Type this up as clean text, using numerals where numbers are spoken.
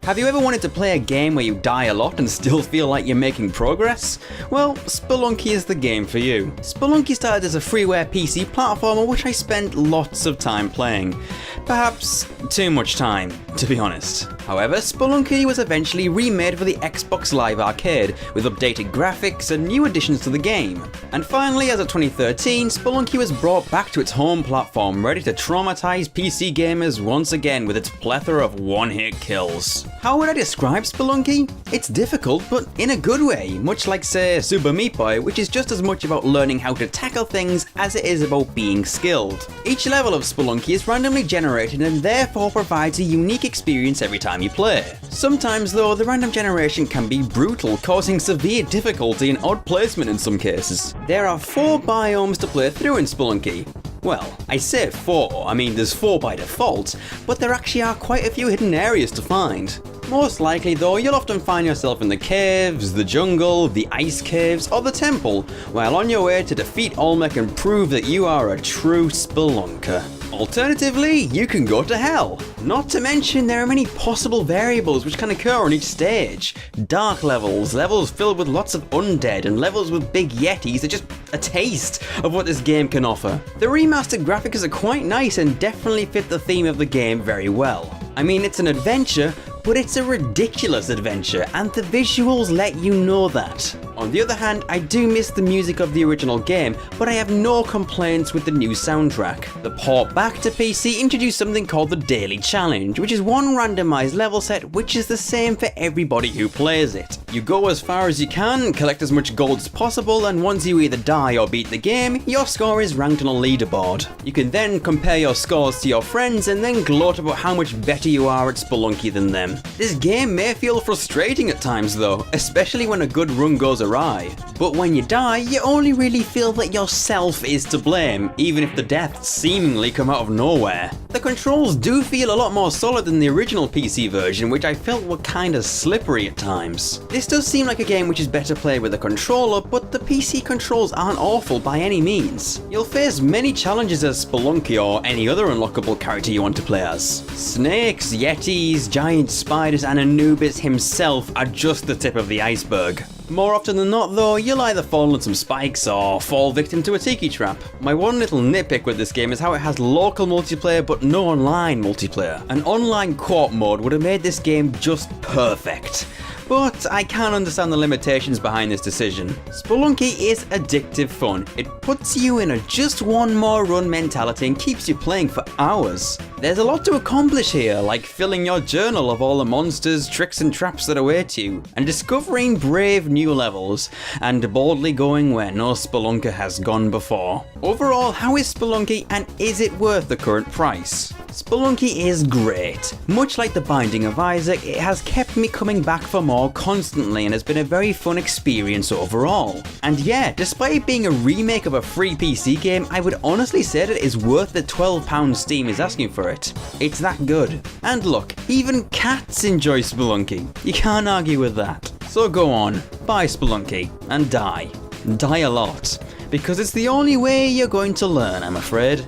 Have you ever wanted to play a game where you die a lot and still feel like you're making progress? Well, Spelunky is the game for you. Spelunky started as a freeware PC platformer which I spent lots of time playing. Perhaps too much time, to be honest. However, Spelunky was eventually remade for the Xbox Live Arcade, with updated graphics and new additions to the game. And finally, as of 2013, Spelunky was brought back to its home platform, ready to traumatize PC gamers once again with its plethora of one-hit kills. How would I describe Spelunky? It's difficult, but in a good way, much like, say, Super Meat Boy, which is just as much about learning how to tackle things as it is about being skilled. Each level of Spelunky is randomly generated and therefore provides a unique experience every time you play. Sometimes though, the random generation can be brutal, causing severe difficulty and odd placement in some cases. There are 4 biomes to play through in Spelunky. Well, I say 4, I mean there's 4 by default, but there actually are quite a few hidden areas to find. Most likely though, you'll often find yourself in the caves, the jungle, the ice caves, or the temple, while on your way to defeat Olmec and prove that you are a true spelunker. Alternatively, you can go to hell. Not to mention there are many possible variables which can occur on each stage. Dark levels, levels filled with lots of undead, and levels with big yetis are just a taste of what this game can offer. The remastered graphics are quite nice and definitely fit the theme of the game very well. I mean, it's an adventure, but it's a ridiculous adventure, and the visuals let you know that. On the other hand, I do miss the music of the original game, but I have no complaints with the new soundtrack. The port back to PC introduced something called the Daily Challenge, which is one randomized level set which is the same for everybody who plays it. You go as far as you can, collect as much gold as possible, and once you either die or beat the game, your score is ranked on a leaderboard. You can then compare your scores to your friends and then gloat about how much better you are at Spelunky than them. This game may feel frustrating at times though, especially when a good run goes awry. But when you die, you only really feel that yourself is to blame, even if the deaths seemingly come out of nowhere. The controls do feel a lot more solid than the original PC version, which I felt were kinda slippery at times. This does seem like a game which is better played with a controller, but the PC controls aren't awful by any means. You'll face many challenges as Spelunky or any other unlockable character you want to play as. Snakes, yetis, giant spiders, and Anubis himself are just the tip of the iceberg. More often than not though, you'll either fall on some spikes or fall victim to a tiki trap. My one little nitpick with this game is how it has local multiplayer but no online multiplayer. An online co-op mode would have made this game just perfect. But I can understand the limitations behind this decision. Spelunky is addictive fun. It puts you in a just one more run mentality and keeps you playing for hours. There's a lot to accomplish here, like filling your journal of all the monsters, tricks and traps that await you, and discovering brave new levels, and boldly going where no spelunker has gone before. Overall, how is Spelunky, and is it worth the current price? Spelunky is great. Much like The Binding of Isaac, it has kept me coming back for more constantly and has been a very fun experience overall. And yeah, despite it being a remake of a free PC game, I would honestly say that it is worth the £12 Steam is asking for it. It's that good. And look, even cats enjoy Spelunky. You can't argue with that. So go on, buy Spelunky and die. Die a lot. Because it's the only way you're going to learn, I'm afraid.